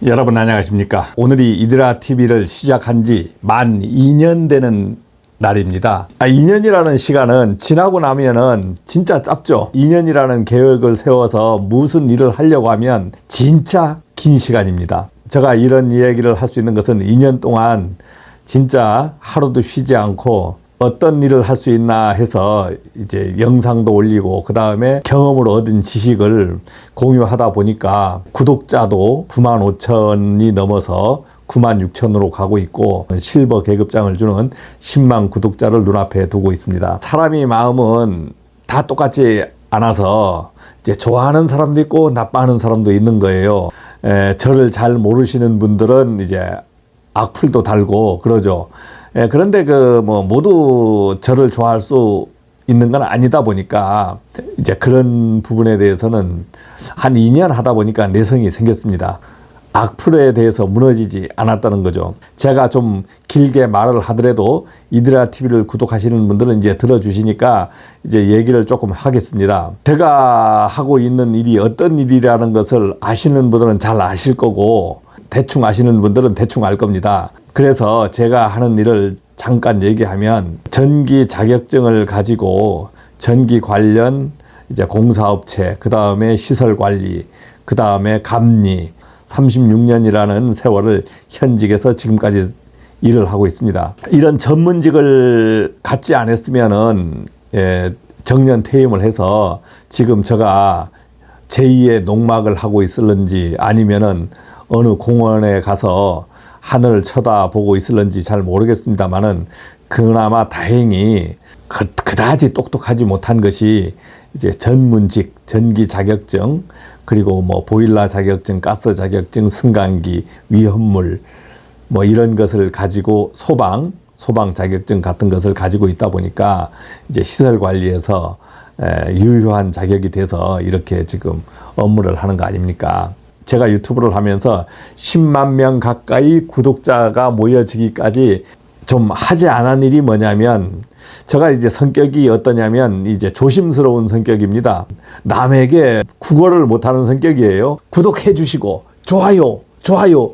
여러분 안녕하십니까? 오늘이 이드라 TV를 시작한 지 만 2년 되는 날입니다. 2년이라는 시간은 지나고 나면은 진짜 짧죠. 2년이라는 계획을 세워서 무슨 일을 하려고 하면 진짜 긴 시간입니다. 제가 이런 이야기를 할 수 있는 것은 2년 동안 진짜 하루도 쉬지 않고 어떤 일을 할 수 있나 해서 이제 영상도 올리고 그 다음에 경험으로 얻은 지식을 공유하다 보니까 구독자도 95,000이 넘어서 96,000으로 가고 있고 실버 계급장을 주는 10만 구독자를 눈앞에 두고 있습니다. 사람이 마음은 다 똑같지 않아서 이제 좋아하는 사람도 있고 나빠하는 사람도 있는 거예요. 저를 잘 모르시는 분들은 이제 악플도 달고 그러죠. 그런데 모두 저를 좋아할 수 있는 건 아니다 보니까 이제 그런 부분에 대해서는 한 2년 하다 보니까 내성이 생겼습니다. 악플에 대해서 무너지지 않았다는 거죠. 제가 좀 길게 말을 하더라도 이드라 TV를 구독하시는 분들은 이제 들어주시니까 이제 얘기를 조금 하겠습니다. 제가 하고 있는 일이 어떤 일이라는 것을 아시는 분들은 잘 아실 거고 대충 아시는 분들은 대충 알 겁니다. 그래서 제가 하는 일을 잠깐 얘기하면 전기 자격증을 가지고 전기 관련 이제 공사업체, 그 다음에 시설 관리, 그 다음에 감리 36년이라는 세월을 현직에서 지금까지 일을 하고 있습니다. 이런 전문직을 갖지 않았으면은 정년 퇴임을 해서 지금 제가 제2의 농막을 하고 있을런지 아니면은 어느 공원에 가서 하늘을 쳐다보고 있을런지 잘 모르겠습니다만은 그나마 다행히 그다지 똑똑하지 못한 것이 이제 전문직, 전기 자격증, 그리고 보일러 자격증, 가스 자격증, 승강기, 위험물 이런 것을 가지고 소방 자격증 같은 것을 가지고 있다 보니까 이제 시설 관리에서 유효한 자격이 돼서 이렇게 지금 업무를 하는 거 아닙니까? 제가 유튜브를 하면서 10만 명 가까이 구독자가 모여지기까지 좀 하지 않은 일이 뭐냐면 제가 이제 성격이 어떠냐면 이제 조심스러운 성격입니다. 남에게 구걸을 못하는 성격이에요. 구독해 주시고 좋아요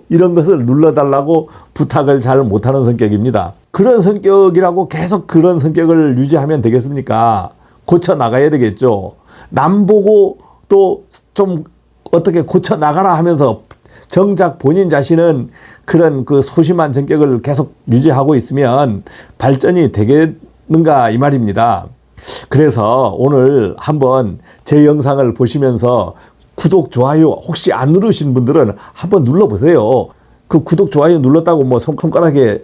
이런 것을 눌러달라고 부탁을 잘 못하는 성격입니다. 그런 성격이라고 계속 그런 성격을 유지하면 되겠습니까? 고쳐 나가야 되겠죠. 남 보고 또 좀 어떻게 고쳐 나가라 하면서 정작 본인 자신은 그런 그 소심한 성격을 계속 유지하고 있으면 발전이 되겠는가 이 말입니다. 그래서 오늘 한번 제 영상을 보시면서 구독, 좋아요 혹시 안 누르신 분들은 한번 눌러보세요. 그 구독, 좋아요 눌렀다고 손가락에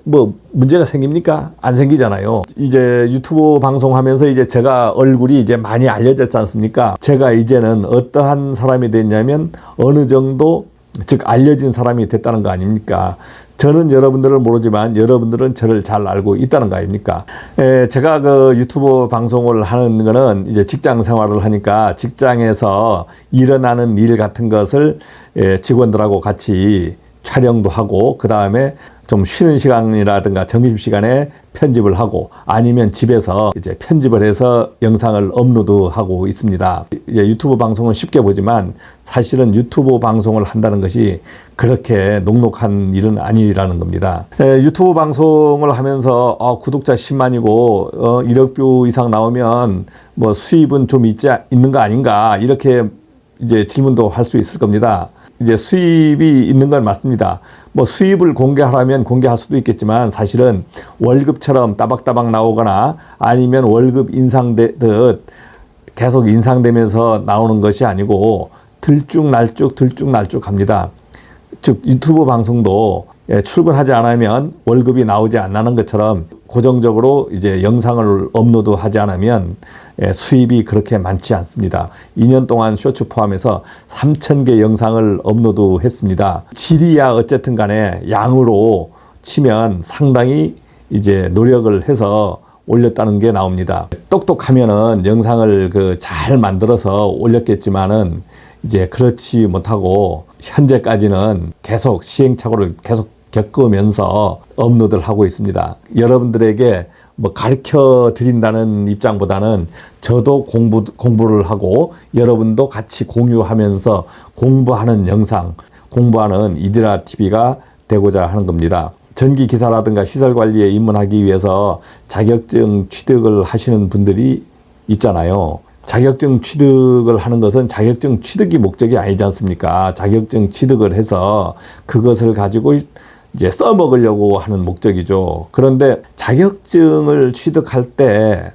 문제가 생깁니까? 안 생기잖아요. 이제 유튜브 방송하면서 이제 제가 얼굴이 이제 많이 알려졌지 않습니까? 제가 이제는 어떠한 사람이 됐냐면 어느 정도 즉 알려진 사람이 됐다는 거 아닙니까? 저는 여러분들을 모르지만 여러분들은 저를 잘 알고 있다는 거 아닙니까? 제가 그 유튜브 방송을 하는 거는 이제 직장 생활을 하니까 직장에서 일어나는 일 같은 것을 직원들하고 같이 촬영도 하고 그 다음에 좀 쉬는 시간이라든가 점심시간에 편집을 하고 아니면 집에서 이제 편집을 해서 영상을 업로드하고 있습니다. 이제 유튜브 방송은 쉽게 보지만 사실은 유튜브 방송을 한다는 것이 그렇게 녹록한 일은 아니라는 겁니다. 유튜브 방송을 하면서 구독자 10만이고 1억 뷰 이상 나오면 수입은 좀 있는 거 아닌가 이렇게 이제 질문도 할 수 있을 겁니다. 이제 수입이 있는 건 맞습니다. 수입을 공개하라면 공개할 수도 있겠지만 사실은 월급처럼 따박따박 나오거나 아니면 월급 인상되듯 계속 인상되면서 나오는 것이 아니고 들쭉날쭉 합니다. 즉 유튜브 방송도 출근하지 않으면 월급이 나오지 않는 것처럼 고정적으로 이제 영상을 업로드하지 않으면 수입이 그렇게 많지 않습니다. 2년 동안 쇼츠 포함해서 3,000개 영상을 업로드했습니다. 질이야 어쨌든 간에 양으로 치면 상당히 이제 노력을 해서 올렸다는 게 나옵니다. 똑똑하면은 영상을 잘 만들어서 올렸겠지만은 이제 그렇지 못하고 현재까지는 계속 시행착오를 계속 겪으면서 업로드를 하고 있습니다. 여러분들에게 가르쳐 드린다는 입장보다는 저도 공부를 하고 여러분도 같이 공유하면서 공부하는 영상, 공부하는 이디라 TV가 되고자 하는 겁니다. 전기 기사라든가 시설 관리에 입문하기 위해서 자격증 취득을 하시는 분들이 있잖아요. 자격증 취득을 하는 것은 자격증 취득이 목적이 아니지 않습니까? 자격증 취득을 해서 그것을 가지고 이제 써먹으려고 하는 목적이죠. 그런데 자격증을 취득할 때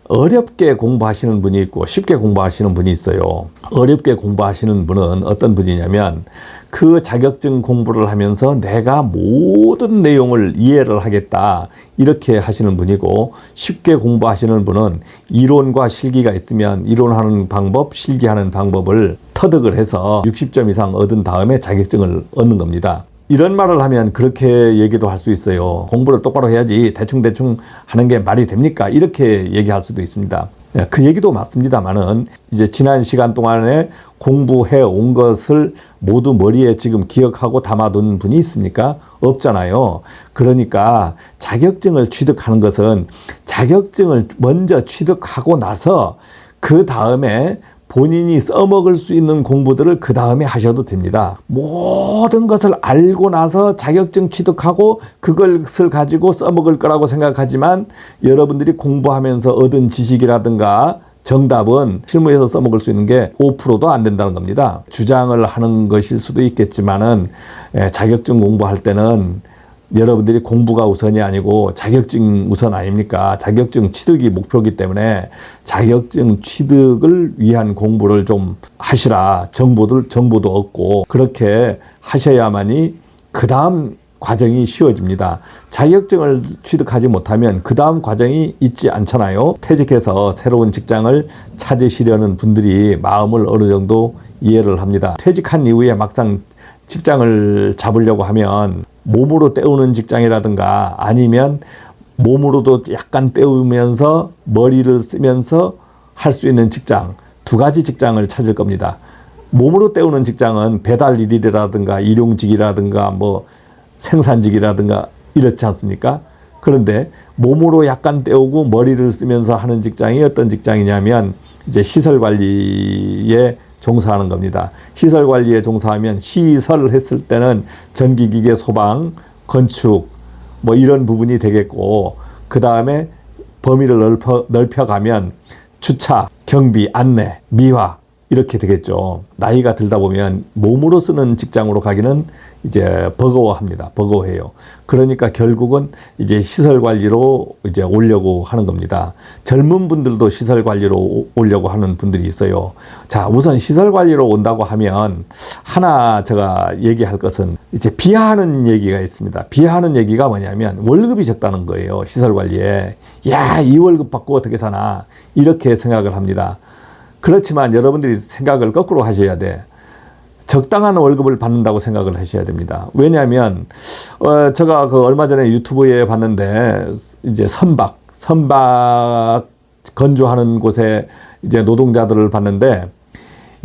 어렵게 공부하시는 분이 있고 쉽게 공부하시는 분이 있어요. 어렵게 공부하시는 분은 어떤 분이냐면 그 자격증 공부를 하면서 내가 모든 내용을 이해를 하겠다 이렇게 하시는 분이고, 쉽게 공부하시는 분은 이론과 실기가 있으면 이론하는 방법, 실기하는 방법을 터득을 해서 60점 이상 얻은 다음에 자격증을 얻는 겁니다. 이런 말을 하면 그렇게 얘기도 할 수 있어요. 공부를 똑바로 해야지 대충대충 하는 게 말이 됩니까? 이렇게 얘기할 수도 있습니다. 그 얘기도 맞습니다만은 이제 지난 시간 동안에 공부해 온 것을 모두 머리에 지금 기억하고 담아둔 분이 있습니까? 없잖아요. 그러니까 자격증을 취득하는 것은 자격증을 먼저 취득하고 나서 그 다음에 본인이 써먹을 수 있는 공부들을 그 다음에 하셔도 됩니다. 모든 것을 알고 나서 자격증 취득하고 그것을 가지고 써먹을 거라고 생각하지만 여러분들이 공부하면서 얻은 지식이라든가 정답은 실무에서 써먹을 수 있는 게 5%도 안 된다는 겁니다. 주장을 하는 것일 수도 있겠지만은 자격증 공부할 때는 여러분들이 공부가 우선이 아니고 자격증 우선 아닙니까? 자격증 취득이 목표이기 때문에 자격증 취득을 위한 공부를 좀 하시라. 정보도 얻고 그렇게 하셔야만이 그 다음 과정이 쉬워집니다. 자격증을 취득하지 못하면 그 다음 과정이 있지 않잖아요. 퇴직해서 새로운 직장을 찾으시려는 분들이 마음을 어느 정도 이해를 합니다. 퇴직한 이후에 막상 직장을 잡으려고 하면 몸으로 때우는 직장이라든가 아니면 몸으로도 약간 때우면서 머리를 쓰면서 할 수 있는 직장, 두 가지 직장을 찾을 겁니다. 몸으로 때우는 직장은 배달 일이라든가 일용직이라든가 뭐 생산직이라든가 이렇지 않습니까? 그런데 몸으로 약간 때우고 머리를 쓰면서 하는 직장이 어떤 직장이냐면 이제 시설 관리에 종사하는 겁니다. 시설 관리에 종사하면 시설을 했을 때는 전기기계, 소방, 건축 뭐 이런 부분이 되겠고, 그 다음에 범위를 넓혀가면 주차, 경비, 안내, 미화 이렇게 되겠죠. 나이가 들다 보면 몸으로 쓰는 직장으로 가기는 이제 버거워합니다. 버거워해요. 그러니까 결국은 이제 시설 관리로 이제 오려고 하는 겁니다. 젊은 분들도 시설 관리로 오려고 하는 분들이 있어요. 자, 우선 시설 관리로 온다고 하면 하나 제가 얘기할 것은 이제 비하하는 얘기가 있습니다. 비하하는 얘기가 뭐냐면 월급이 적다는 거예요. 시설 관리에. 야, 이 월급 받고 어떻게 사나 이렇게 생각을 합니다. 그렇지만 여러분들이 생각을 거꾸로 하셔야 돼. 적당한 월급을 받는다고 생각을 하셔야 됩니다. 왜냐하면 제가 그 얼마 전에 유튜브에 봤는데 이제 선박 건조하는 곳에 이제 노동자들을 봤는데,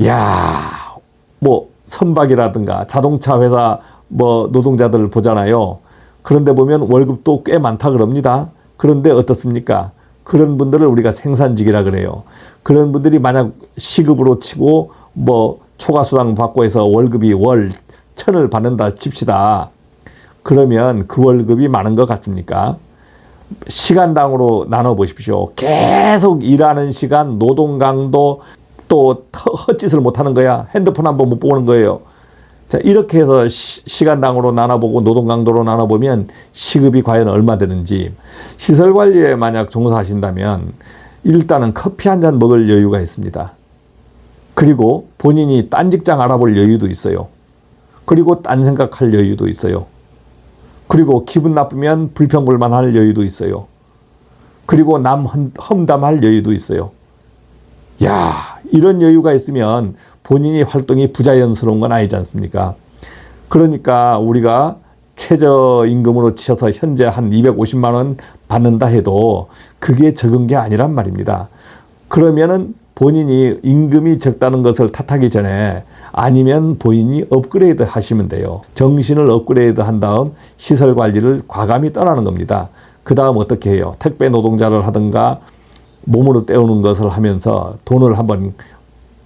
야, 뭐 선박이라든가 자동차 회사 뭐 노동자들을 보잖아요. 그런데 보면 월급도 꽤 많다 그럽니다. 그런데 어떻습니까? 그런 분들을 우리가 생산직이라 그래요. 그런 분들이 만약 시급으로 치고 뭐 초과수당 받고 해서 월급이 월 1,000을 받는다 칩시다. 그러면 그 월급이 많은 것 같습니까? 시간당으로 나눠 보십시오. 계속 일하는 시간, 노동 강도, 또 헛짓을 못하는 거야. 핸드폰 한번 못 보는 거예요. 자, 이렇게 해서 시간당으로 나눠보고 노동 강도로 나눠보면 시급이 과연 얼마 되는지. 시설 관리에 만약 종사하신다면 일단은 커피 한 잔 먹을 여유가 있습니다. 그리고 본인이 딴 직장 알아볼 여유도 있어요. 그리고 딴 생각할 여유도 있어요. 그리고 기분 나쁘면 불평불만할 여유도 있어요. 그리고 남 험담할 여유도 있어요. 야, 이런 여유가 있으면 본인이 활동이 부자연스러운 건 아니지 않습니까? 그러니까 우리가 최저임금으로 치셔서 현재 한 250만 원 받는다 해도 그게 적은 게 아니란 말입니다. 그러면은 본인이 임금이 적다는 것을 탓하기 전에 아니면 본인이 업그레이드 하시면 돼요. 정신을 업그레이드 한 다음 시설 관리를 과감히 떠나는 겁니다. 그 다음 어떻게 해요? 택배 노동자를 하든가 몸으로 때우는 것을 하면서 돈을 한번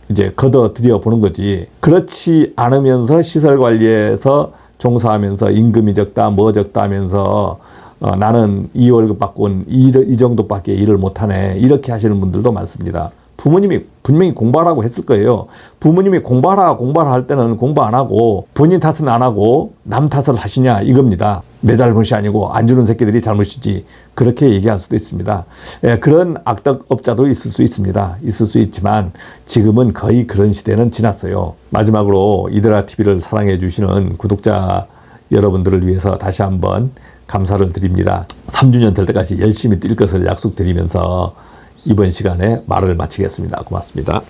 이제 걷어 들여 보는 거지. 그렇지 않으면서 시설 관리에서 종사하면서 임금이 적다, 뭐 적다 하면서 나는 이 월급 받고 이 정도밖에 일을 못하네. 이렇게 하시는 분들도 많습니다. 부모님이 분명히 공부하라고 했을 거예요. 부모님이 공부하라 할 때는 공부 안 하고 본인 탓은 안 하고 남 탓을 하시냐 이겁니다. 내 잘못이 아니고 안 주는 새끼들이 잘못이지. 그렇게 얘기할 수도 있습니다. 예, 그런 악덕업자도 있을 수 있습니다. 있을 수 있지만 지금은 거의 그런 시대는 지났어요. 마지막으로 이드라 TV를 사랑해 주시는 구독자 여러분들을 위해서 다시 한번 감사를 드립니다. 3주년 될 때까지 열심히 뛸 것을 약속드리면서 이번 시간에 말을 마치겠습니다. 고맙습니다.